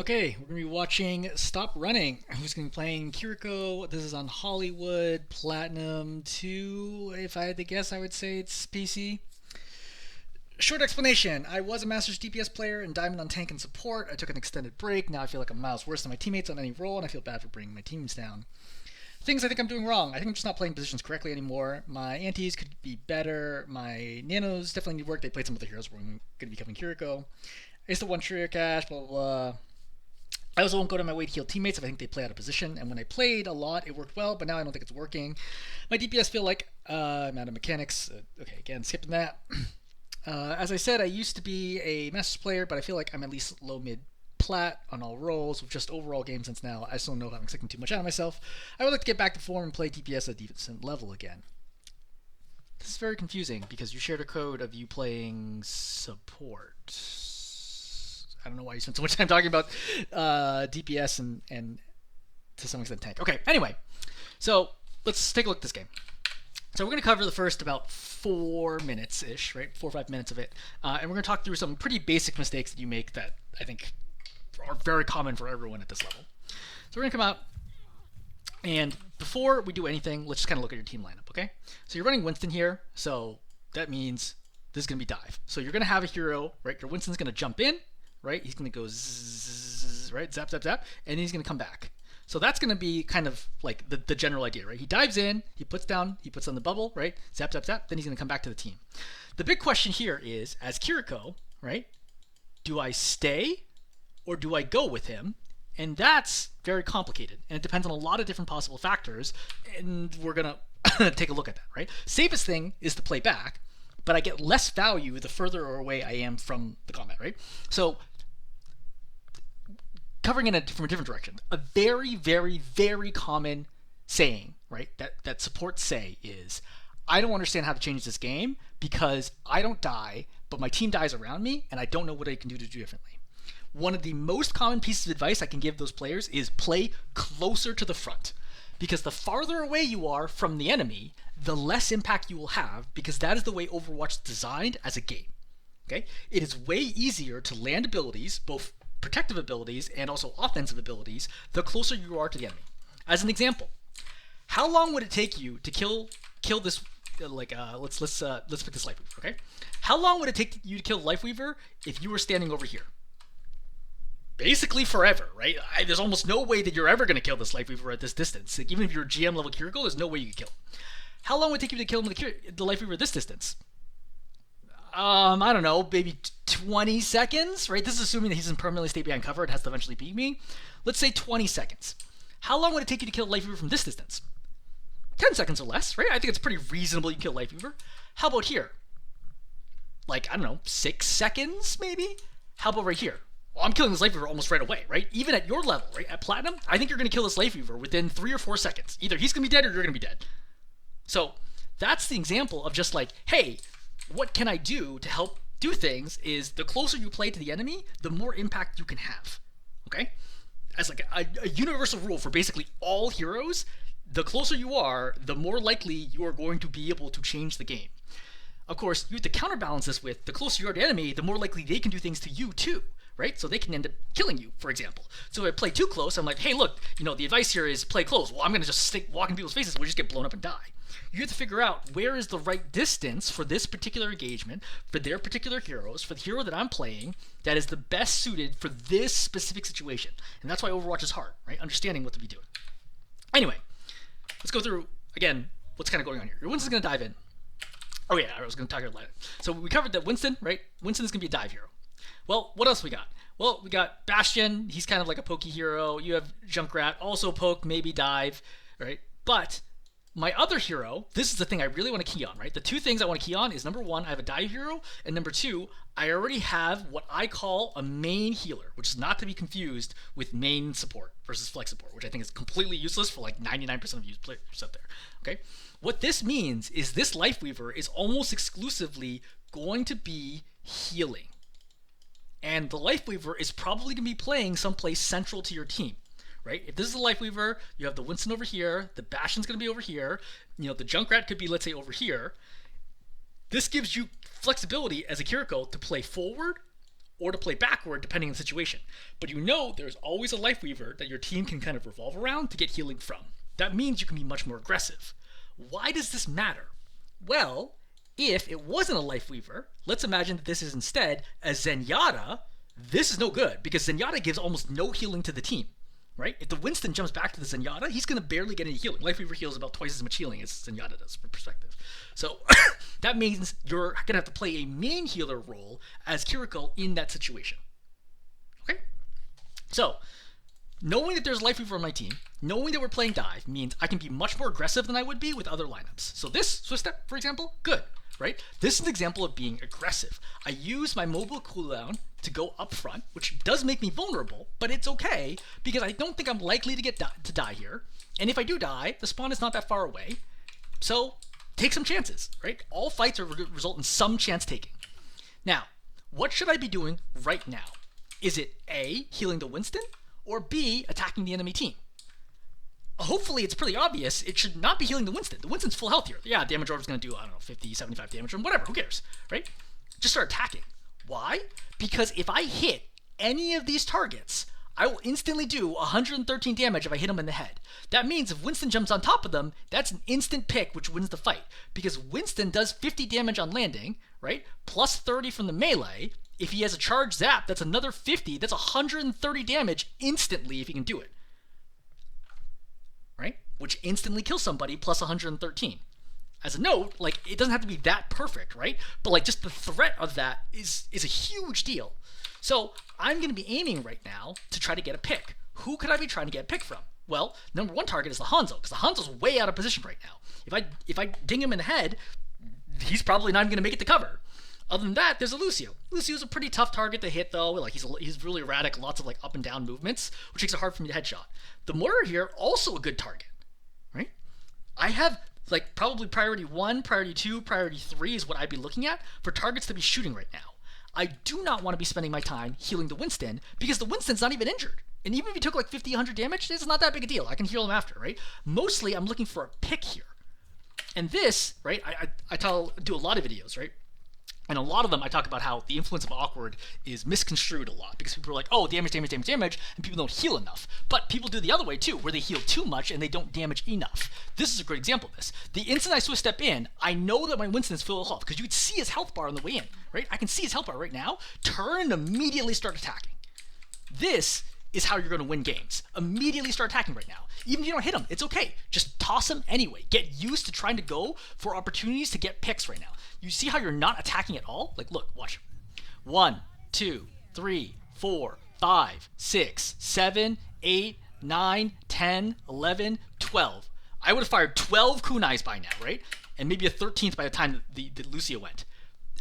Okay, we're going to be watching Stop Running. Who's going to be playing Kiriko? This is on Hollywood Platinum 2. If I had to guess, I would say it's PC. Short explanation. I was a Masters DPS player and Diamond on tank and support. I took an extended break. Now I feel like I'm miles worse than my teammates on any role, and I feel bad for bringing my teams down. Things I think I'm doing wrong. I think I'm just not playing positions correctly anymore. My antis could be better. My nanos definitely need work. They played some other heroes. We're going to be covering Kiriko. I still one Shreya Cash, blah, blah, blah. I also won't go to my way to heal teammates if I think they play out of position. And when I played a lot, it worked well, but now I don't think it's working. My DPS feel like I'm out of mechanics. Okay, again, skipping that. As I said, I used to be a Masters player, but I feel like I'm at least low mid plat on all roles with just overall game sense now. I just don't know if I'm expecting too much out of myself. I would like to get back to form and play DPS at a decent level again. This is very confusing because you shared a code of you playing support. I don't know why you spent so much time talking about DPS and to some extent tank. Okay, anyway, so let's take a look at this game. So we're going to cover the first about 4 minutes-ish, right? 4 or 5 minutes of it. And we're going to talk through some pretty basic mistakes that you make that I think are very common for everyone at this level. So we're going to come out, and before we do anything, let's just kind of look at your team lineup, okay? So you're running Winston here, so that means this is going to be dive. So you're going to have a hero, right? Your Winston's going to jump in, right? He's going to go zzz, right? Zap, zap, zap, and he's going to come back. So that's going to be kind of like the general idea, right? He dives in, he puts on the bubble, right? Zap, zap, zap, then he's going to come back to the team. The big question here is, as Kiriko, right? Do I stay or do I go with him? And that's very complicated, and it depends on a lot of different possible factors, and we're going to take a look at that, right? Safest thing is to play back, but I get less value the further away I am from the combat, right? So covering it from a different direction, a very, very, very common saying, right, that supports say is, I don't understand how to change this game because I don't die, but my team dies around me, and I don't know what I can do to do differently. One of the most common pieces of advice I can give those players is play closer to the front, because the farther away you are from the enemy, the less impact you will have, because that is the way Overwatch is designed as a game. Okay? It is way easier to land abilities, both protective abilities and also offensive abilities, the closer you are to the enemy. As an example, how long would it take you to kill this? Let's pick this Lifeweaver. Okay, how long would it take you to kill Lifeweaver if you were standing over here? Basically forever, right? There's almost no way that you're ever going to kill this Lifeweaver at this distance. Like, even if you're GM level Kiriko, there's no way you could kill him. How long would it take you to kill him the Lifeweaver at this distance? I don't know, maybe 20 seconds, right? This is assuming that he doesn't permanently stay behind cover. It has to eventually beat me. Let's say 20 seconds. How long would it take you to kill Lifeweaver from this distance? 10 seconds or less, right? I think it's pretty reasonable you can kill Lifeweaver. How about here? Like, I don't know, 6 seconds, maybe? How about right here? Well, I'm killing this Lifeweaver almost right away, right? Even at your level, right? At Platinum, I think you're going to kill this Lifeweaver within 3 or 4 seconds. Either he's going to be dead or you're going to be dead. So that's the example of just like, hey, what can I do to help do things is the closer you play to the enemy, the more impact you can have, okay? As like a universal rule for basically all heroes, the closer you are, the more likely you are going to be able to change the game. Of course, you have to counterbalance this with the closer you are to the enemy, the more likely they can do things to you too, right? So they can end up killing you, for example. So if I play too close, I'm like, hey, look, the advice here is play close. Well, I'm going to just walk in people's faces, we'll just get blown up and die. You have to figure out where is the right distance for this particular engagement, for their particular heroes, for the hero that I'm playing, that is the best suited for this specific situation. And that's why Overwatch is hard, right? Understanding what to be doing. Anyway, let's go through, again, what's kind of going on here. Your Winston's going to dive in. Oh yeah, I was going to talk about that. So we covered that Winston, right? Winston is going to be a dive hero. Well, what else we got? Well, we got Bastion. He's kind of like a pokey hero. You have Junkrat, also poke, maybe dive, right? But my other hero, this is the thing I really want to key on, right? The two things I want to key on is, number one, I have a dive hero, and number two, I already have what I call a main healer, which is not to be confused with main support versus flex support, which I think is completely useless for like 99% of you players out there, okay? What this means is this Lifeweaver is almost exclusively going to be healing. And the Lifeweaver is probably going to be playing someplace central to your team. Right? If this is a Lifeweaver, you have the Winston over here, the Bastion's going to be over here, the Junkrat could be, let's say, over here. This gives you flexibility as a Kiriko to play forward or to play backward depending on the situation. But you know there's always a Life Weaver that your team can kind of revolve around to get healing from. That means you can be much more aggressive. Why does this matter? Well, if it wasn't a Life Weaver, let's imagine that this is instead a Zenyatta. This is no good because Zenyatta gives almost no healing to the team, right? If the Winston jumps back to the Zenyatta, he's going to barely get any healing. Life Weaver heals about twice as much healing as Zenyatta does, for perspective. So that means you're going to have to play a main healer role as Kiriko in that situation. Okay? So, knowing that there's Life Weaver on my team, knowing that we're playing dive, means I can be much more aggressive than I would be with other lineups. So this Swift Step, for example, good, right? This is an example of being aggressive. I use my mobile cooldown to go up front, which does make me vulnerable, but it's okay because I don't think I'm likely to get to die here. And if I do die, the spawn is not that far away. So take some chances, right? All fights are result in some chance taking. Now, what should I be doing right now? Is it A, healing the Winston, or B, attacking the enemy team? Hopefully it's pretty obvious. It should not be healing the Winston. The Winston's full health here. Yeah, damage orb is going to do, I don't know, 50, 75 damage or whatever. Who cares, right? Just start attacking. Why? Because if I hit any of these targets, I will instantly do 113 damage if I hit them in the head. That means if Winston jumps on top of them, that's an instant pick which wins the fight. Because Winston does 50 damage on landing, right? Plus 30 from the melee. If he has a charge zap, that's another 50. That's 130 damage instantly if he can do it. Right? Which instantly kills somebody plus 113. As a note, like, it doesn't have to be that perfect, right? But like just the threat of that is a huge deal. So I'm going to be aiming right now to try to get a pick. Who could I be trying to get a pick from? Well, number one target is the Hanzo, because the Hanzo's way out of position right now. If I ding him in the head, he's probably not even going to make it to cover. Other than that, there's a Lucio. Lucio's a pretty tough target to hit, though. Like he's really erratic, lots of like up and down movements, which makes it hard for me to headshot. The Mortar here, also a good target, right? I have like probably priority 1, priority 2, priority 3 is what I'd be looking at for targets to be shooting right now. I do not want to be spending my time healing the Winston because the Winston's not even injured. And even if he took like 50, 100 damage, it's not that big a deal. I can heal him after, right? Mostly, I'm looking for a pick here. And this, right, I do a lot of videos, right? And a lot of them, I talk about how the influence of awkward is misconstrued a lot because people are like, oh, damage, damage, damage, damage, and people don't heal enough. But people do the other way too, where they heal too much and they don't damage enough. This is a great example of this. The instant I Swift Step in, I know that my Winston is full of health because you could see his health bar on the way in, right? I can see his health bar right now. Turn and immediately start attacking. This is how you're going to win games. Immediately start attacking right now. Even if you don't hit him, it's okay. Just toss him anyway. Get used to trying to go for opportunities to get picks right now. You see how you're not attacking at all? Like, look, watch. 1, 2, 3, 4, 5, 6, 7, 8, 9, 10, 11, 12. I would have fired 12 kunais by now, right? And maybe a 13th by the time the Lucio went.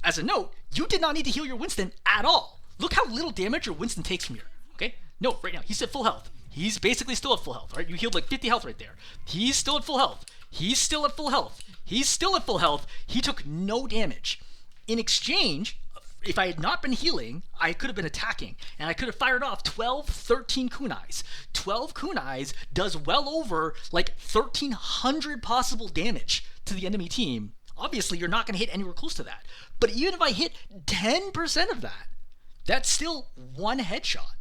As a note, you did not need to heal your Winston at all. Look how little damage your Winston takes from here, okay? Note, right now, he's at full health. He's basically still at full health, right? You healed like 50 health right there. He's still at full health. He's still at full health. He's still at full health. He took no damage. In exchange, if I had not been healing, I could have been attacking, and I could have fired off 12, 13 kunais. 12 kunais does well over like 1,300 possible damage to the enemy team. Obviously, you're not going to hit anywhere close to that. But even if I hit 10% of that, that's still one headshot.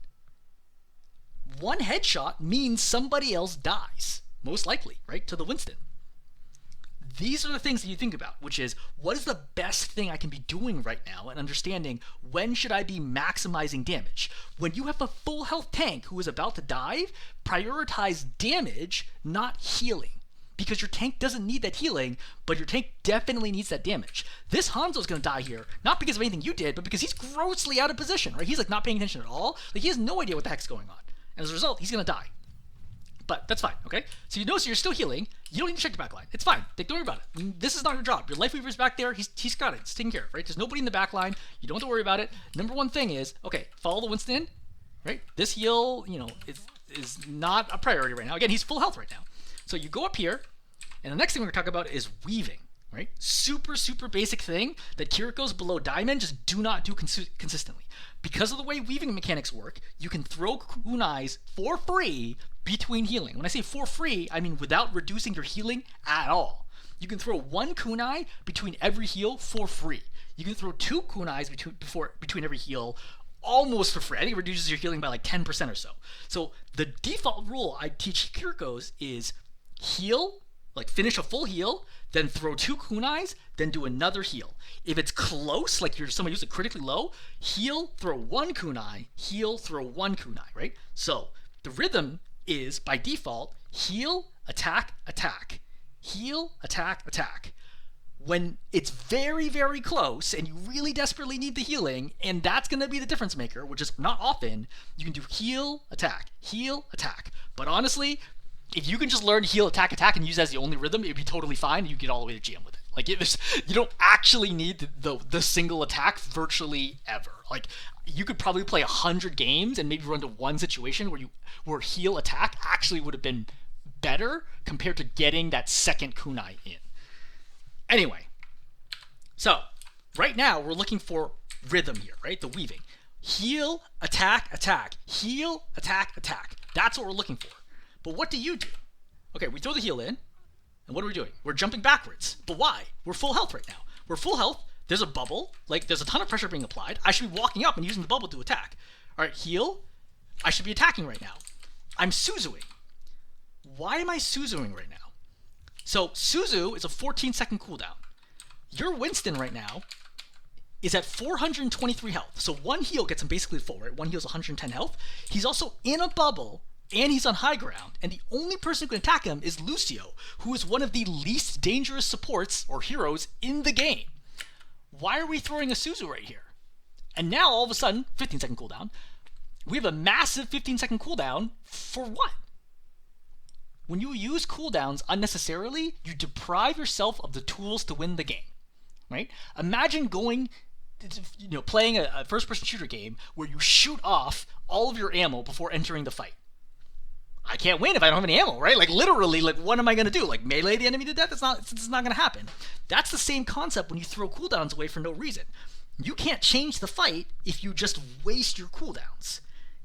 One headshot means somebody else dies, most likely, right, to the Winston. These are the things that you think about, which is, what is the best thing I can be doing right now and understanding when should I be maximizing damage? When you have a full health tank who is about to dive, prioritize damage, not healing. Because your tank doesn't need that healing, but your tank definitely needs that damage. This Hanzo's going to die here, not because of anything you did, but because he's grossly out of position, right? He's like not paying attention at all. Like he has no idea what the heck's going on. And as a result, he's going to die. But that's fine, okay? So you notice you're still healing. You don't need to check the back line. It's fine. Don't worry about it. This is not your job. Your Life Weaver's back there. He's got it. It's taken care of, right? There's nobody in the back line. You don't have to worry about it. Number one thing is, okay, follow the Winston in, right? This heal, is not a priority right now. Again, he's full health right now. So you go up here, and the next thing we're going to talk about is weaving, right? Super, super basic thing that Kiriko's below Diamond just do not do consistently. Because of the way weaving mechanics work, you can throw kunais for free between healing. When I say for free, I mean without reducing your healing at all. You can throw 1 kunai between every heal for free. You can throw 2 kunais between every heal almost for free. I think it reduces your healing by like 10% or so. So the default rule I teach Kirikos is heal, like finish a full heal, then throw 2 kunais, then do another heal. If it's close, like you're somebody who's critically low, heal, throw 1 kunai, heal, throw 1 kunai, right? So the rhythm is, by default, heal, attack, attack. Heal, attack, attack. When it's very, very close and you really desperately need the healing, and that's going to be the difference maker, which is not often, you can do heal, attack, But honestly, if you can just learn heal, attack, and use it as the only rhythm, it'd be totally fine. You get all the way to GM with it. Like, you don't actually need the single attack virtually ever. Like, you could probably play 100 games and maybe run to one situation where heal, attack actually would have been better compared to getting that second kunai in. Anyway, so right now we're looking for rhythm here, right? The weaving. Heal, attack, heal, attack. That's what we're looking for. But what do you do? Okay, we throw the heal in, and what are we doing? We're jumping backwards. But why? We're full health right now. We're full health. There's a bubble. Like, there's a ton of pressure being applied. I should be walking up and using the bubble to attack. All right, heal. I should be attacking right now. I'm Suzuing. Why am I Suzuing right now? So Suzu is a 14-second cooldown. Your Winston right now is at 423 health. So 1 heal gets him basically full, right? 1 heal is 110 health. He's also in a bubble, and he's on high ground. And the only person who can attack him is Lucio, who is one of the least dangerous supports or heroes in the game. Why are we throwing a Suzu right here? And now, all of a sudden, 15-second cooldown, we have a massive 15-second cooldown for what? When you use cooldowns unnecessarily, you deprive yourself of the tools to win the game, right? Imagine playing a first-person shooter game where you shoot off all of your ammo before entering the fight. I can't win if I don't have any ammo, right? Like, literally, like, what am I going to do? Like, melee the enemy to death? It's not going to happen. That's the same concept when you throw cooldowns away for no reason. You can't change the fight if you just waste your cooldowns.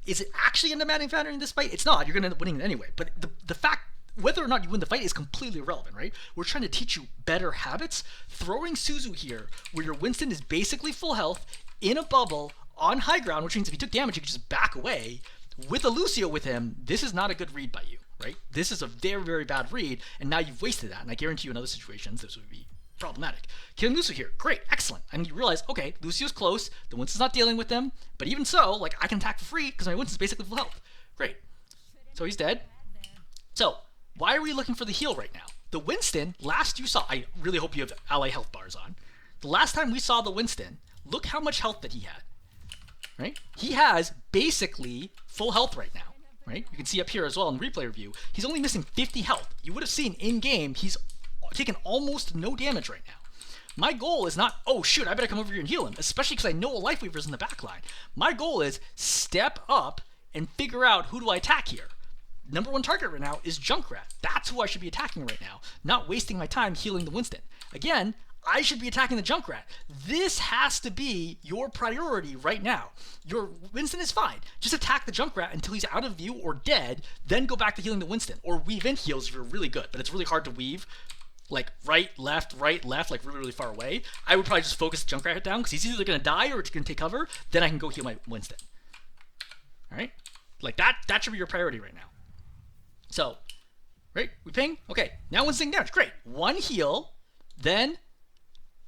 Is it actually end up mattering in this fight? It's not. You're going to end up winning it anyway. But the fact, whether or not you win the fight is completely irrelevant, right? We're trying to teach you better habits. Throwing Suzu here, where your Winston is basically full health, in a bubble, on high ground, which means if he took damage, he could just back away, with a Lucio with him, this is not a good read by you, right? This is a very, very bad read, and now you've wasted that, and I guarantee you in other situations this would be problematic. Killing Lucio here, great, excellent. And you realize, okay, Lucio's close, the Winston's not dealing with them, but even so, like, I can attack for free because my Winston's basically full health. Great. So he's dead. So, why are we looking for the heal right now? The Winston, last you saw, I really hope you have ally health bars on. The last time we saw the Winston, look how much health that he had, right? He has basically full health right now, right? You can see up here as well in the replay review, he's only missing 50 health. You would have seen in-game, he's taken almost no damage right now. My goal is not, oh shoot, I better come over here and heal him, especially because I know a Life Weaver's in the back line. My goal is step up and figure out who do I attack here. Number 1 target right now is Junkrat. That's who I should be attacking right now, not wasting my time healing the Winston. Again, I should be attacking the Junkrat. This has to be your priority right now. Your Winston is fine. Just attack the Junkrat until he's out of view or dead, then go back to healing the Winston. Or weave in heals if you're really good, but it's really hard to weave. Like right, left, like really, really far away. I would probably just focus the Junkrat down because he's either going to die or it's going to take cover. Then I can go heal my Winston. All right? Like that should be your priority right now. So, right? We ping? Okay. Now Winston damage. Great. 1 heal, then...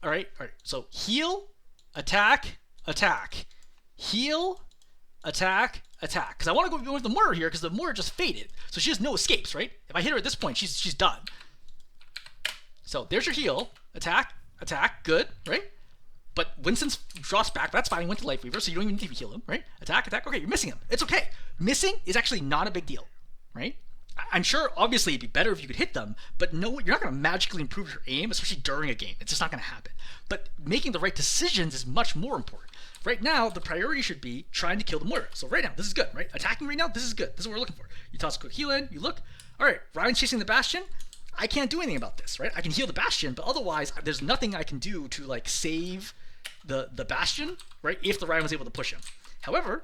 All right. So heal, attack, heal, attack. Because I want to go with the mortar here because the mortar just faded, so she has no escapes, right? If I hit her at this point, she's done. So there's your heal, attack, good, right? But Winston's drops back. That's fine. He went to Life Weaver, so you don't even need to heal him, right? Attack. Okay, you're missing him. It's okay. Missing is actually not a big deal, right? I'm sure, obviously, it'd be better if you could hit them, but no, you're not going to magically improve your aim, especially during a game. It's just not going to happen. But making the right decisions is much more important. Right now, the priority should be trying to kill the mortar. So right now, this is good, right? Attacking right now, this is good. This is what we're looking for. You toss a quick heal in, you look. All right, Ryan's chasing the Bastion. I can't do anything about this, right? I can heal the Bastion, but otherwise, there's nothing I can do to, like, save the Bastion, right, if the Ryan was able to push him. However,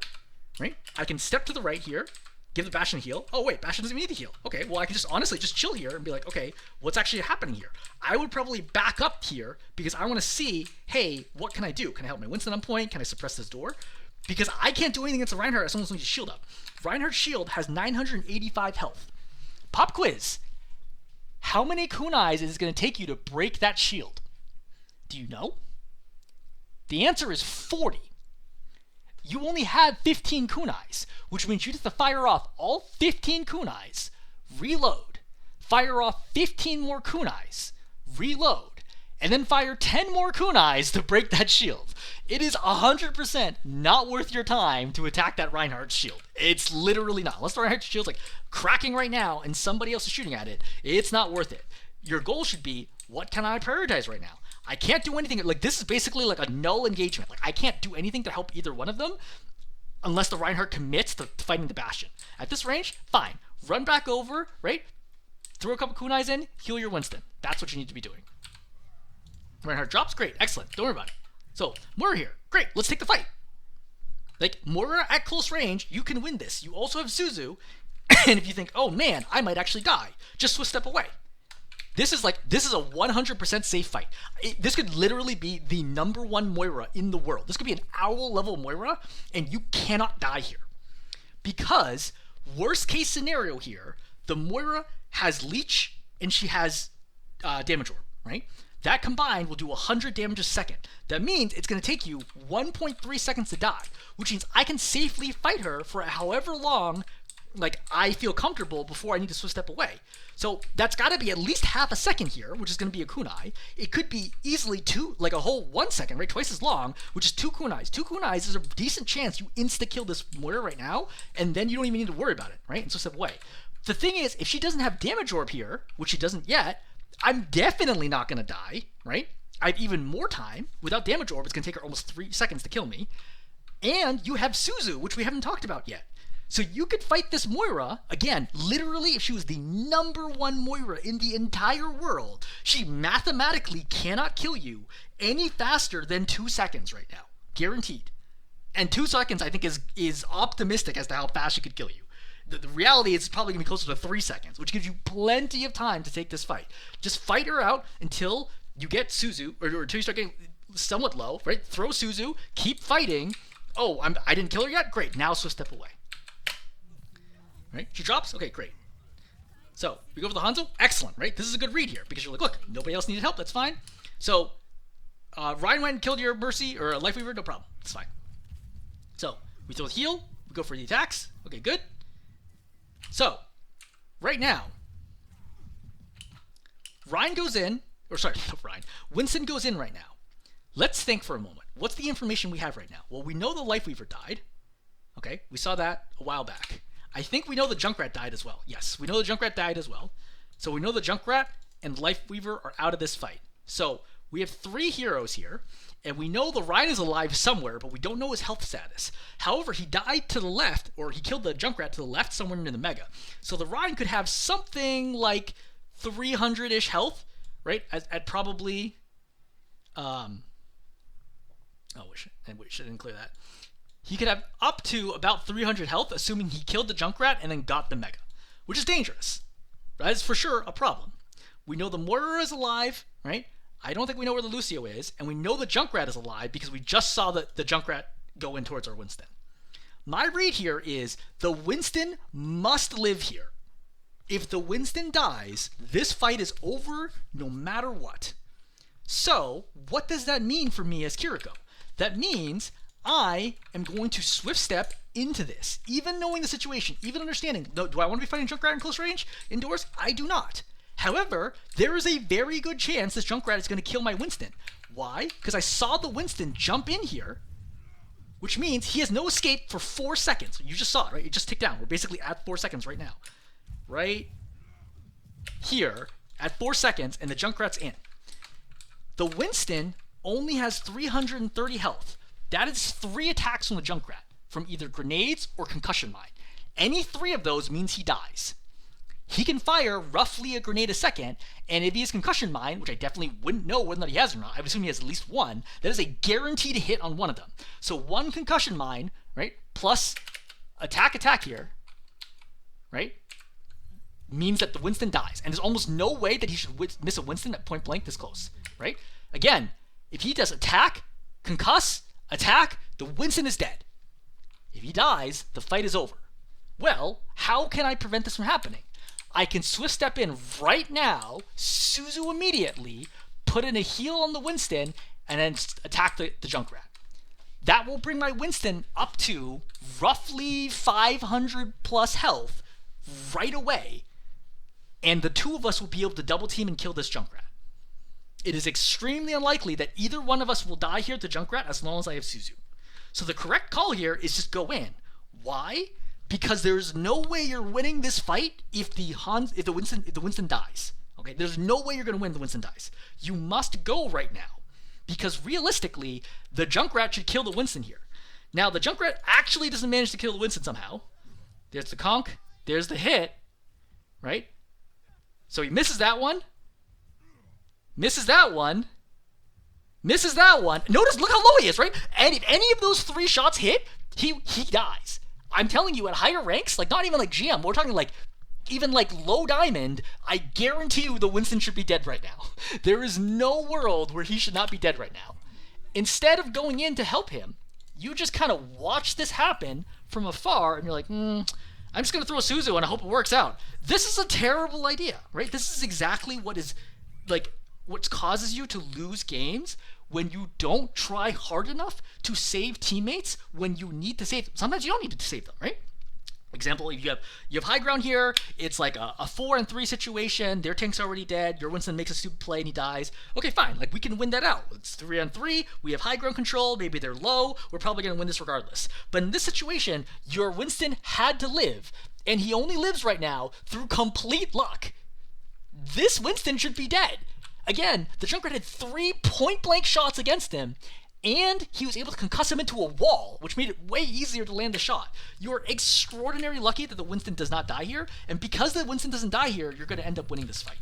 right, I can step to the right here, give the Bastion a heal. Oh wait, Bastion doesn't even need to heal. Okay, well I can just honestly just chill here and be like, okay, what's actually happening here? I would probably back up here because I want to see, hey, what can I do? Can I help my Winston on point? Can I suppress this door? because I can't do anything against the Reinhardt as someone who's shield up. Reinhardt's shield has 985 health. Pop quiz. How many kunais is it going to take you to break that shield? Do you know? The answer is 40. You only have 15 kunais, which means you have to fire off all 15 kunais, reload, fire off 15 more kunais, reload, and then fire 10 more kunais to break that shield. It is 100% not worth your time to attack that Reinhardt shield. It's literally not. Unless the Reinhardt shield's like cracking right now and somebody else is shooting at it, it's not worth it. Your goal should be, what can I prioritize right now? I can't do anything. Like, this is basically like a null engagement. Like, I can't do anything to help either one of them unless the Reinhardt commits to fighting the Bastion. At this range, fine. Run back over, right? Throw a couple kunais in, heal your Winston. That's what you need to be doing. Reinhardt drops, great, excellent. Don't worry about it. So, Moira here, great, let's take the fight. Like, Moira at close range, you can win this. You also have Suzu, and if you think, oh man, I might actually die, just Swift step away. This is a 100% safe fight. This could literally be the #1 Moira in the world. This could be an owl level Moira, and you cannot die here. Because, worst case scenario here, the Moira has Leech, and she has Damage Orb, right? That combined will do 100 damage a second. That means it's going to take you 1.3 seconds to die, which means I can safely fight her for however long like I feel comfortable before I need to Swift step away. So that's got to be at least half a second here, which is going to be a kunai. It could be easily a whole 1 second, right? Twice as long, which is 2 kunais. 2 kunais is a decent chance you insta-kill this Moira right now, and then you don't even need to worry about it, right? And so step away. The thing is, if she doesn't have Damage Orb here, which she doesn't yet, I'm definitely not going to die, right? I have even more time. Without Damage Orb, it's going to take her almost 3 seconds to kill me. And you have Suzu, which we haven't talked about yet. So you could fight this Moira, again, literally, if she was the #1 Moira in the entire world, she mathematically cannot kill you any faster than 2 seconds right now. Guaranteed. And 2 seconds, I think, is optimistic as to how fast she could kill you. The reality is it's probably going to be closer to 3 seconds, which gives you plenty of time to take this fight. Just fight her out until you get Suzu, or until you start getting somewhat low, right? Throw Suzu, keep fighting. Oh, I didn't kill her yet? Great, now Swift step away. Right? She drops? Okay, great. So, we go for the Hanzo? Excellent, right? This is a good read here, because you're like, look, nobody else needed help, that's fine. So, Ryan went and killed your Mercy, or a Life Weaver, no problem, it's fine. So, we throw the heal, we go for the attacks, okay, good. So, right now, Winston goes in right now. Let's think for a moment. What's the information we have right now? Well, we know the Life Weaver died. Okay, we saw that a while back. I think we know the Junkrat died as well. Yes, we know the Junkrat died as well. So we know the Junkrat and Life Weaver are out of this fight. So we have 3 heroes here, and we know the Ryan is alive somewhere, but we don't know his health status. However, he died to the left, or he killed the Junkrat to the left somewhere in the Mega. So the Ryan could have something like 300-ish health, right? At probably... I didn't clear that. He could have up to about 300 health, assuming he killed the Junkrat and then got the Mega, which is dangerous. That is for sure a problem. We know the Moira is alive, right? I don't think we know where the Lucio is, and we know the Junkrat is alive because we just saw the Junkrat go in towards our Winston. My read here is the Winston must live here. If the Winston dies, this fight is over no matter what. So, what does that mean for me as Kiriko? That means I am going to Swift step into this, even knowing the situation, even understanding. Do I want to be fighting Junkrat in close range indoors? I do not. However, there is a very good chance this Junkrat is going to kill my Winston. Why? Because I saw the Winston jump in here, which means he has no escape for 4 seconds. You just saw it, right? It just ticked down. We're basically at 4 seconds right now. Right here, at 4 seconds, and the Junkrat's in. The Winston only has 330 health. That is 3 attacks from the Junkrat, from either grenades or concussion mine. Any 3 of those means he dies. He can fire roughly a grenade a second, and if he has concussion mine, which I definitely wouldn't know whether or not he has or not, I would assume he has at least 1, that is a guaranteed hit on one of them. So 1 concussion mine, right, plus attack here, right, means that the Winston dies. And there's almost no way that he should miss a Winston at point blank this close, right? Again, if he does attack, concuss, attack, the Winston is dead. If he dies, the fight is over. Well, how can I prevent this from happening? I can swift step in right now, Suzu immediately, put in a heal on the Winston, and then attack the Junkrat. That will bring my Winston up to roughly 500 plus health right away, and the two of us will be able to double team and kill this Junkrat. It is extremely unlikely that either one of us will die here at the Junkrat as long as I have Suzu. So the correct call here is just go in. Why? Because there's no way you're winning this fight if the Winston dies. Okay, there's no way you're going to win if the Winston dies. You must go right now, because realistically, the Junkrat should kill the Winston here. Now, the Junkrat actually doesn't manage to kill the Winston somehow. There's the conk. There's the hit. Right? So he misses that one. Misses that one. Misses that one. Notice, look how low he is, right? And if any of those 3 shots hit, he dies. I'm telling you, at higher ranks, like not even like GM, we're talking like even like low diamond, I guarantee you the Winston should be dead right now. There is no world where he should not be dead right now. Instead of going in to help him, you just kind of watch this happen from afar, and you're like, I'm just going to throw a Suzu and I hope it works out. This is a terrible idea, right? This is exactly what is, like, what causes you to lose games when you don't try hard enough to save teammates when you need to save them. Sometimes you don't need to save them, right? Example, if you have high ground here, it's like a 4 and 3 situation, their tank's already dead, your Winston makes a stupid play and he dies. Okay, fine, like we can win that out. It's 3 on 3, we have high ground control, maybe they're low, we're probably going to win this regardless. But in this situation, your Winston had to live, and he only lives right now through complete luck. This Winston should be dead. Again, the Junkrat had 3 point-blank shots against him, and he was able to concuss him into a wall, which made it way easier to land the shot. You're extraordinarily lucky that the Winston does not die here, and because the Winston doesn't die here, you're going to end up winning this fight.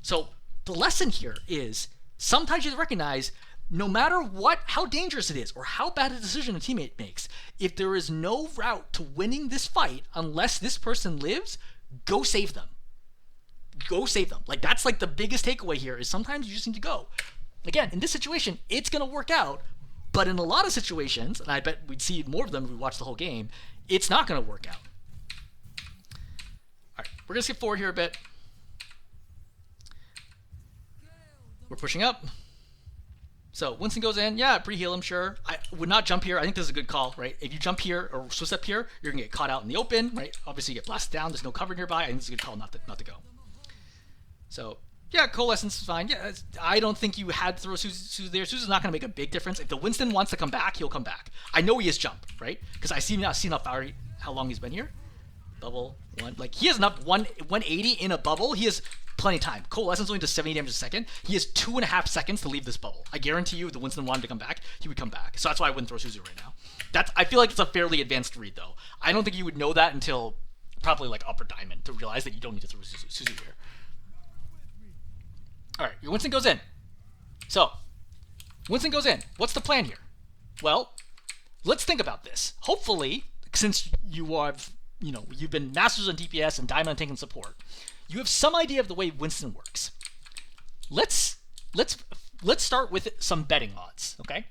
So the lesson here is sometimes you have to recognize no matter how dangerous it is or how bad a decision a teammate makes, if there is no route to winning this fight unless this person lives, go save them. Go save them. Like, that's like the biggest takeaway here is sometimes you just need to go. Again, in this situation, it's going to work out, but in a lot of situations, and I bet we'd see more of them if we watch the whole game, it's not going to work out. All right, we're going to skip forward here a bit. We're pushing up. So Winston goes in. Yeah, pre-heal him, sure. I would not jump here. I think this is a good call, right? If you jump here or switch up here, you're going to get caught out in the open, right? Obviously, you get blasted down. There's no cover nearby. I think it's a good call not to go. So, yeah, Coalescence is fine. Yeah, I don't think you had to throw Suzu there. Suzu's not going to make a big difference. If the Winston wants to come back, he'll come back. I know he has jump, right? Because I've seen how long he's been here. Bubble, 1. Like, he has enough 180 in a bubble. He has plenty of time. Coalescence only does 70 damage a second. He has 2.5 seconds to leave this bubble. I guarantee you if the Winston wanted to come back, he would come back. So that's why I wouldn't throw Suzu right now. I feel like it's a fairly advanced read, though. I don't think you would know that until probably like upper diamond to realize that you don't need to throw Suzu here. All right, your Winston goes in. So, Winston goes in. What's the plan here? Well, let's think about this. Hopefully, since you've been masters on DPS and diamond on tank and support, you have some idea of the way Winston works. Let's start with some betting odds, okay?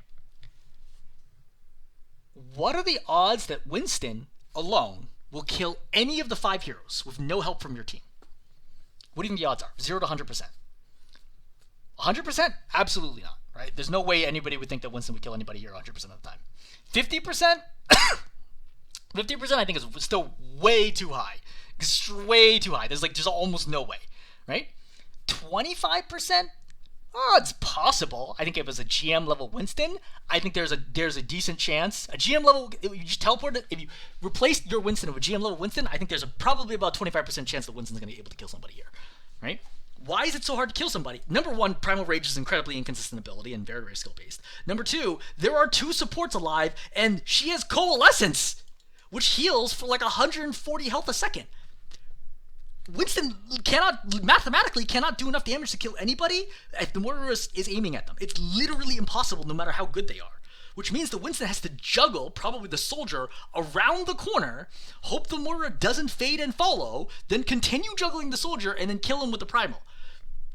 What are the odds that Winston alone will kill any of the 5 heroes with no help from your team? What do you think the odds are? 0 to 100%. 100%? Absolutely not, right? There's no way anybody would think that Winston would kill anybody here 100% of the time. 50%? 50% I think is still way too high. It's way too high. There's almost no way, right? 25%? Oh, it's possible. I think if it was a GM level Winston, I think there's a decent chance. A GM level, if you just teleport it, if you replace your Winston with a GM level Winston, I think there's probably about 25% chance that Winston's going to be able to kill somebody here, right? Why is it so hard to kill somebody? Number 1, Primal Rage is incredibly inconsistent ability and very, very skill-based. Number 2, there are 2 supports alive, and she has Coalescence, which heals for like 140 health a second. Winston mathematically cannot do enough damage to kill anybody if the Murderer is aiming at them. It's literally impossible no matter how good they are. Which means the Winston has to juggle, probably the soldier, around the corner, hope the Murderer doesn't fade and follow, then continue juggling the soldier, and then kill him with the Primal.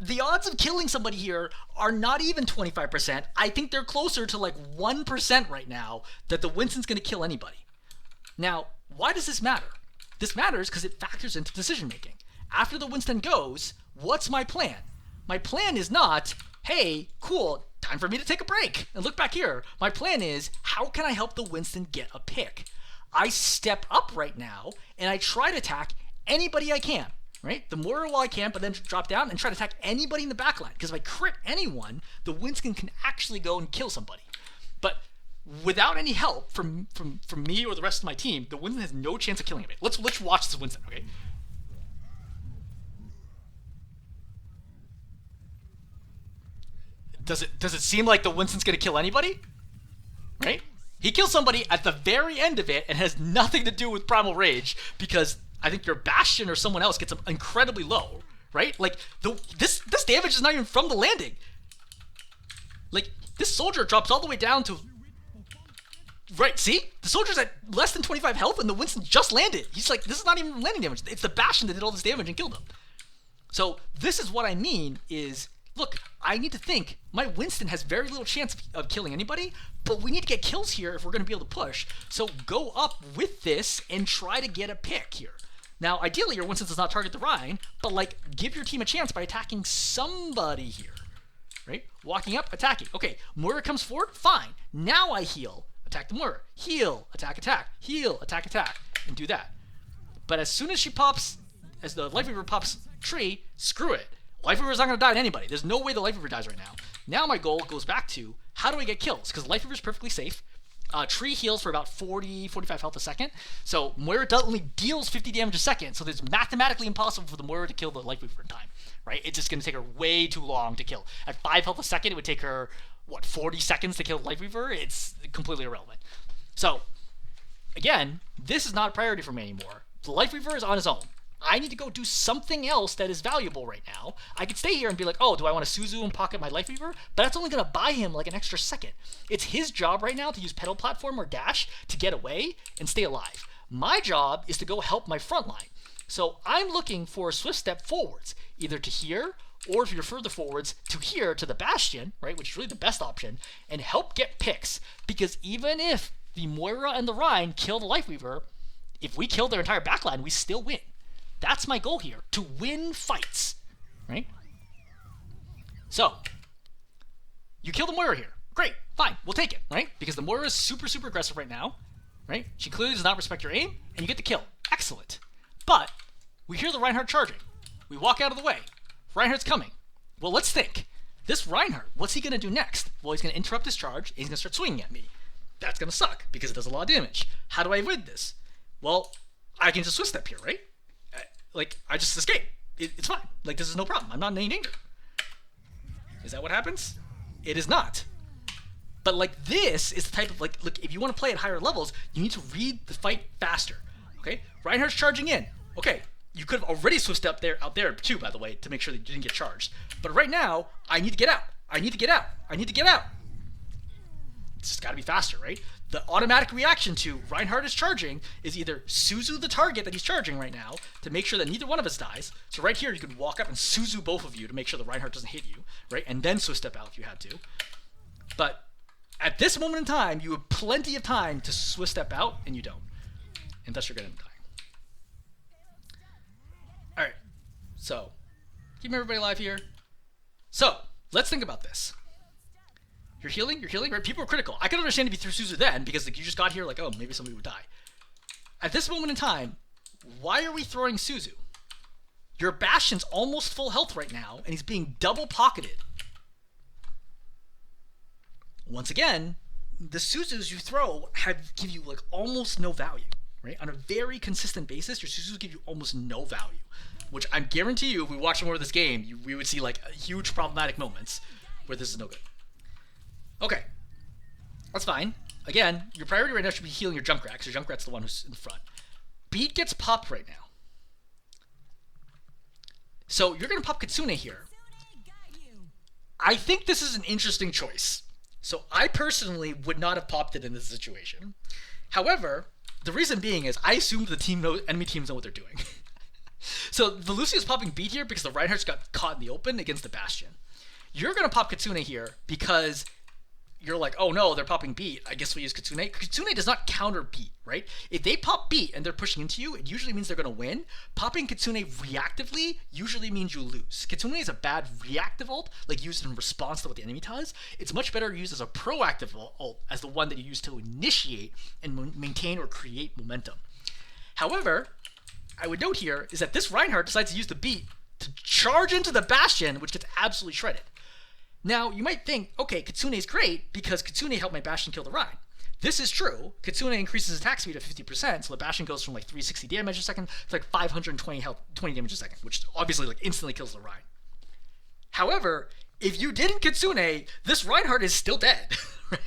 The odds of killing somebody here are not even 25%. I think they're closer to like 1% right now that the Winston's going to kill anybody. Now, why does this matter? This matters because it factors into decision making. After the Winston goes, what's my plan? My plan is not, hey, cool, time for me to take a break and look back here. My plan is, how can I help the Winston get a pick? I step up right now and I try to attack anybody I can, right? The Moira while I can, but then drop down and try to attack anybody in the backline. Because if I crit anyone, the Winston can actually go and kill somebody. But without any help from me or the rest of my team, the Winston has no chance of killing anybody. Let's watch this Winston, okay? Does it seem like the Winston's gonna kill anybody? Right? He kills somebody at the very end of it and has nothing to do with Primal Rage because I think your Bastion or someone else gets him incredibly low, right? Like this damage is not even from the landing. Like this soldier drops all the way down to right. See, the soldier's at less than 25 health and the Winston just landed. He's like, this is not even landing damage. It's the Bastion that did all this damage and killed him. So this is what I mean is, look, I need to think. My Winston has very little chance of killing anybody, but we need to get kills here if we're going to be able to push. So go up with this and try to get a pick here. Now, ideally, your Winston does not target the Rhine, but like, give your team a chance by attacking somebody here, right? Walking up, attacking. Okay, Moira comes forward, fine. Now I heal, attack the Moira. Heal, attack, heal, attack, and do that. But as soon as she pops, as the Life Weaver pops tree, screw it. Life Weaver is not going to die to anybody. There's no way the Life Weaver dies right now. Now my goal goes back to, how do I get kills? Because Life Weaver is perfectly safe. Tree heals for about 40, 45 health a second. So Moira only deals 50 damage a second. So it's mathematically impossible for the Moira to kill the Life Weaver in time, right? It's just going to take her way too long to kill. At 5 health a second, it would take her, 40 seconds to kill the Life Weaver? It's completely irrelevant. So, again, this is not a priority for me anymore. The Life Weaver is on his own. I need to go do something else that is valuable right now. I could stay here and be like, oh, do I want to Suzu and pocket my Life Weaver? But that's only going to buy him like an extra second. It's his job right now to use Pedal Platform or Dash to get away and stay alive. My job is to go help my front line. So I'm looking for a swift step forwards, either to here, or if you're further forwards, to here, to the Bastion, right, which is really the best option, and help get picks. Because even if the Moira and the Rhine kill the Life Weaver, if we kill their entire backline, we still win. That's my goal here, to win fights, right? So, you kill the Moira here. Great, fine, we'll take it, right? Because the Moira is super, super aggressive right now, right? She clearly does not respect your aim, and you get the kill. Excellent. But, we hear the Reinhardt charging. We walk out of the way. Reinhardt's coming. Well, let's think. This Reinhardt, what's he going to do next? Well, he's going to interrupt his charge, and he's going to start swinging at me. That's going to suck, because it does a lot of damage. How do I avoid this? Well, I can just swift step here, right? Like, I just escape. It's fine. Like, this is no problem. I'm not in any danger. Is that what happens? It is not. But, like, this is the type of, like, look, if you want to play at higher levels, you need to read the fight faster. Okay? Reinhardt's charging in. Okay. You could have already switched out there too, by the way, to make sure that you didn't get charged. But right now, I need to get out. I need to get out. I need to get out. It's just got to be faster, right? The automatic reaction to Reinhardt is charging is either Suzu the target that he's charging right now to make sure that neither one of us dies. So right here, you could walk up and Suzu both of you to make sure the Reinhardt doesn't hit you, right? And then swift step out if you had to. But at this moment in time, you have plenty of time to swift step out, and you don't. And thus you're going to die. All right. So, keep everybody alive here. So, let's think about this. You're healing, right? People are critical. I can understand if you threw Suzu then, because like, you just got here like, oh, maybe somebody would die. At this moment in time, why are we throwing Suzu? Your Bastion's almost full health right now, and he's being double pocketed. Once again, the Suzus you throw give you like almost no value, right? On a very consistent basis, your Suzus give you almost no value, which I guarantee you, if we watch more of this game, we would see like huge problematic moments where this is no good. Okay, that's fine. Again, your priority right now should be healing your Junkrat, because your Junkrat's the one who's in the front. Beat gets popped right now. So you're going to pop Kitsune here. I think this is an interesting choice. So I personally would not have popped it in this situation. However, the reason being is I assumed the enemy teams know what they're doing. So the Lucius popping Beat here because the Reinhardt's got caught in the open against the Bastion. You're going to pop Kitsune here because you're like, oh no, they're popping beat. I guess we use Kitsune. Kitsune does not counter beat, right? If they pop beat and they're pushing into you, it usually means they're going to win. Popping Kitsune reactively usually means you lose. Kitsune is a bad reactive ult, like used in response to what the enemy does. It's much better used as a proactive ult, as the one that you use to initiate and maintain or create momentum. However, I would note here is that this Reinhardt decides to use the beat to charge into the Bastion, which gets absolutely shredded. Now, you might think, okay, Kitsune is great because Kitsune helped my Bastion kill the Rein. This is true. Kitsune increases attack speed of 50%, so the Bastion goes from like 360 damage a second to like 520 damage a second, which obviously like instantly kills the Rein. However, if you didn't Kitsune, this Reinhardt is still dead,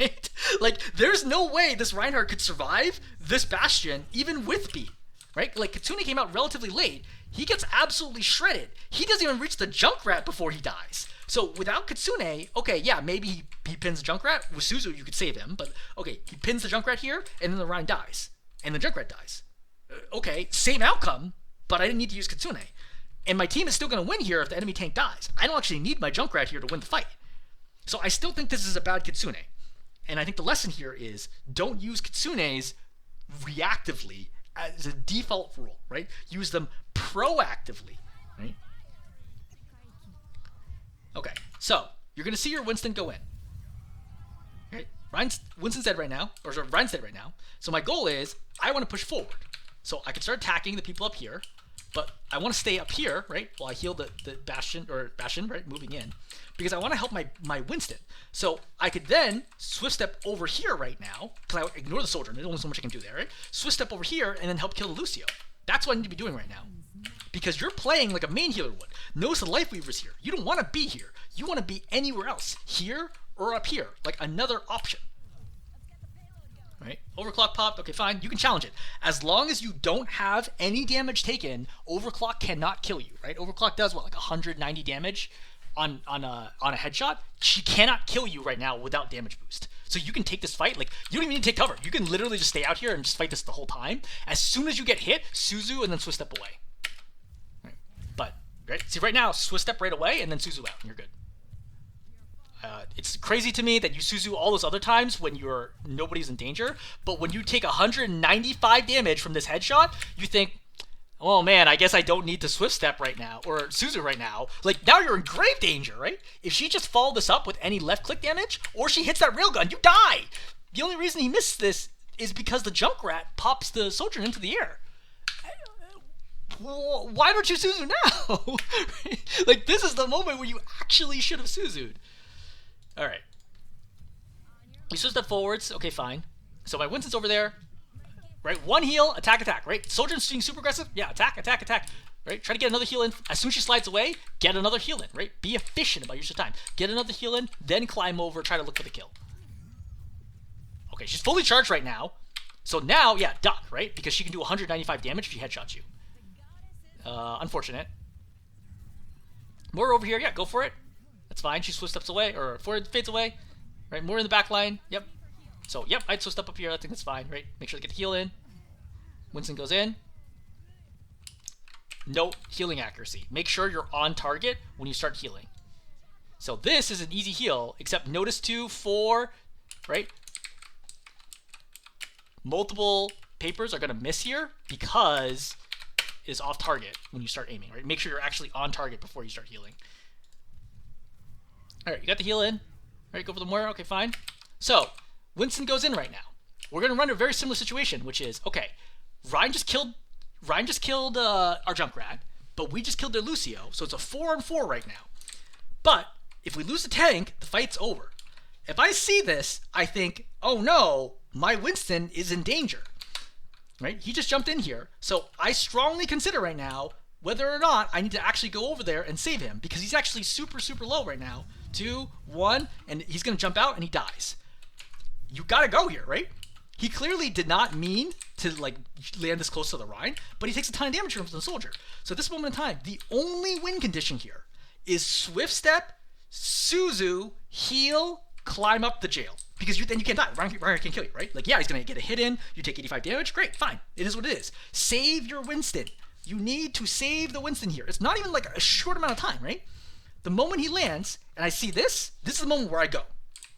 right? Like, there's no way this Reinhardt could survive this Bastion even with beat, right? Like, Kitsune came out relatively late. He gets absolutely shredded. He doesn't even reach the Junkrat before he dies. So without Kitsune, okay, yeah, maybe he pins the Junkrat. With Suzu, you could save him, but okay, he pins the Junkrat here, and then the Rein dies, and the Junkrat dies. Okay, same outcome, but I didn't need to use Kitsune. And my team is still going to win here if the enemy tank dies. I don't actually need my Junkrat here to win the fight. So I still think this is a bad Kitsune. And I think the lesson here is don't use Kitsunes reactively as a default rule, right? Use them proactively, right? Okay, so you're going to see your Winston go in. Right? Winston's dead right now, or sorry, Rein's dead right now. So my goal is I want to push forward. So I can start attacking the people up here, but I want to stay up here, right, while I heal the Bastion, right, moving in, because I want to help my Winston. So I could then swift step over here right now, because I ignore the soldier, there's only so much I can do there, right? Swift step over here and then help kill the Lucio. That's what I need to be doing right now. Because you're playing like a main healer would. Notice the Life Weaver's here. You don't want to be here. You want to be anywhere else. Here or up here. Like another option. Right? Overclock popped. Okay, fine. You can challenge it. As long as you don't have any damage taken, Overclock cannot kill you. Right? Overclock does what, like 190 damage on a headshot? She cannot kill you right now without damage boost. So you can take this fight, like, you don't even need to take cover. You can literally just stay out here and just fight this the whole time. As soon as you get hit, Suzu and then Swift Step away. Right. But, right? See, right now, Swift Step right away and then Suzu out, and you're good. It's crazy to me that you Suzu all those other times when nobody's in danger, but when you take 195 damage from this headshot, you think, oh man, I guess I don't need to Swift Step right now, or Suzu right now. Like, now you're in grave danger, right? If she just followed this up with any left click damage, or she hits that railgun, you die! The only reason he missed this is because the Junkrat pops the soldier into the air. Why don't you Suzu now? Like, this is the moment where you actually should have Suzu'd. Alright. You Swift Step forwards, okay, fine. So my Winston's over there. Right, one heal, attack, attack, right? Soldier's being super aggressive, yeah, attack, attack, attack, right? Try to get another heal in. As soon as she slides away, get another heal in, right? Be efficient about your time. Get another heal in, then climb over, try to look for the kill. Okay, she's fully charged right now. So now, yeah, duck, right? Because she can do 195 damage if she headshots you. Unfortunate. More over here, yeah, go for it. That's fine, she Swift Steps away, or forward fades away. Right, more in the back line, yep. So, yep, I'd Swift Step up here. I think that's fine, right? Make sure to get the heal in. Winston goes in. No healing accuracy. Make sure you're on target when you start healing. So this is an easy heal, except notice 2, 4, right? Multiple papers are going to miss here because it's off target when you start aiming, right? Make sure you're actually on target before you start healing. All right, you got the heal in. All right, go for the Moira. Okay, fine. So, Winston goes in right now. We're going to run a very similar situation, which is, okay, Rein just killed our Junkrat, but we just killed their Lucio, so it's a 4-on-4 right now. But if we lose the tank, the fight's over. If I see this, I think, oh no, my Winston is in danger. Right? He just jumped in here, so I strongly consider right now whether or not I need to actually go over there and save him, because he's actually super, super low right now. 2, 1, and he's going to jump out and he dies. You gotta go here, right? He clearly did not mean to like land this close to the Rein, but he takes a ton of damage from the soldier. So at this moment in time, the only win condition here is Swift Step, Suzu, heal, climb up the jail. Because then you can't die. Rein can't kill you, right? Like, yeah, he's gonna get a hit in, you take 85 damage, great, fine. It is what it is. Save your Winston. You need to save the Winston here. It's not even like a short amount of time, right? The moment he lands, and I see this is the moment where I go.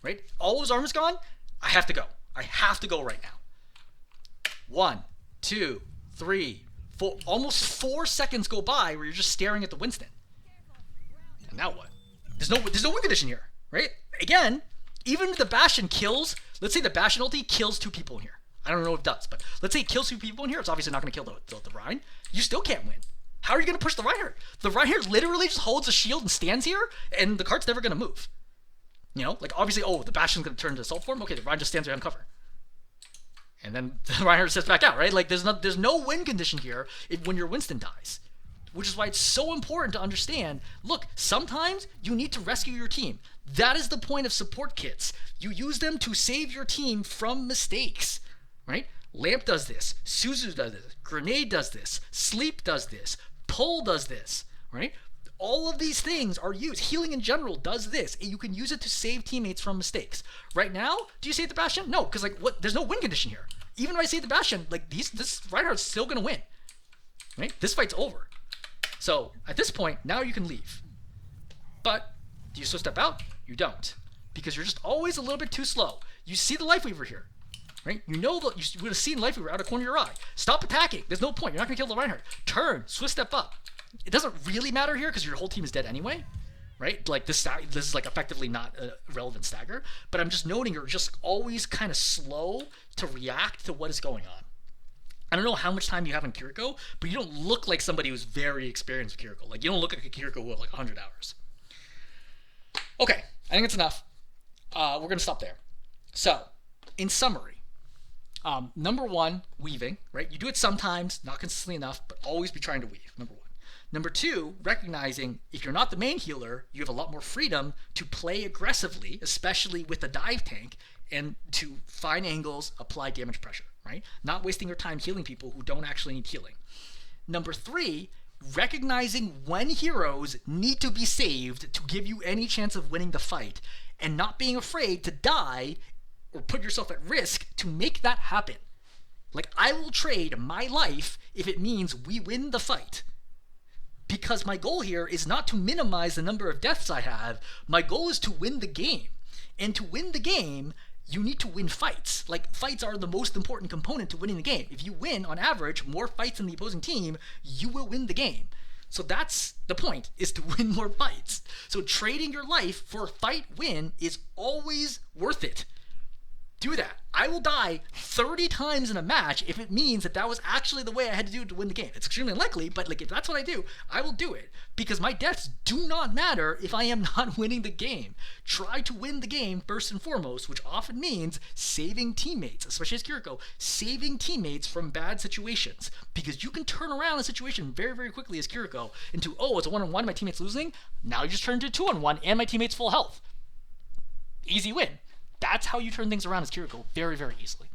right? All his armor's gone. I have to go. I have to go right now. 1, 2, 3, 4. Almost 4 seconds go by where you're just staring at the Winston. And now what? There's no win condition here, right? Again, even if the Bastion kills, let's say the Bastion ulti kills 2 people in here. I don't know if it does, but let's say it kills 2 people in here. It's obviously not going to kill the Rhine. You still can't win. How are you going to push the Reinhardt? The Reinhardt literally just holds a shield and stands here, and the cart's never going to move. You know, like obviously, the Bastion's going to turn into assault form. Okay, the Rhine just stands there on cover. And then the Reinhardt steps back out, right? Like there's no win condition here when your Winston dies. Which is why it's so important to understand, look, sometimes you need to rescue your team. That is the point of support kits. You use them to save your team from mistakes, right? Lamp does this, Suzu does this, Grenade does this, Sleep does this, Pull does this, right? All of these things are used. Healing in general does this. You can use it to save teammates from mistakes. Right now, do you save the Bastion? No, because there's no win condition here. Even if I save the Bastion, this Reinhardt's still gonna win, right? This fight's over. So at this point, now you can leave. But do you still step out? You don't, because you're just always a little bit too slow. You see the Lifeweaver here, right? You know that you would have seen Lifeweaver out of the corner of your eye. Stop attacking. There's no point. You're not gonna kill the Reinhardt. Turn, swift step up. It doesn't really matter here because your whole team is dead anyway, right? Like this is like effectively not a relevant stagger. But I'm just noting you're just always kind of slow to react to what is going on. I don't know how much time you have in Kiriko, but you don't look like somebody who's very experienced with Kiriko. Like, you don't look like a Kiriko with like 100 hours. Okay, I think it's enough. We're going to stop there. So, in summary, number 1, weaving, right? You do it sometimes, not consistently enough, but always be trying to weave, number 1. Number 2, recognizing if you're not the main healer, you have a lot more freedom to play aggressively, especially with the dive tank, and to find angles, apply damage pressure, right? Not wasting your time healing people who don't actually need healing. Number 3, recognizing when heroes need to be saved to give you any chance of winning the fight, and not being afraid to die or put yourself at risk to make that happen. Like, I will trade my life if it means we win the fight. Because my goal here is not to minimize the number of deaths I have. My goal is to win the game. And to win the game, you need to win fights. Like, fights are the most important component to winning the game. If you win, on average, more fights than the opposing team, you will win the game. So that's the point, is to win more fights. So trading your life for a fight win is always worth it. Do that. I will die 30 times in a match if it means that was actually the way I had to do it to win the game. It's extremely unlikely, but like if that's what I do, I will do it. Because my deaths do not matter if I am not winning the game. Try to win the game first and foremost, which often means saving teammates, especially as Kiriko, saving teammates from bad situations. Because you can turn around a situation very, very quickly as Kiriko into, oh, it's a 1-on-1, my teammate's losing. Now you just turn into a 2-on-1 and my teammate's full health. Easy win. That's how you turn things around as Kiriko very, very easily.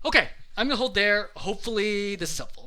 Okay, I'm going to hold there. Hopefully this is helpful.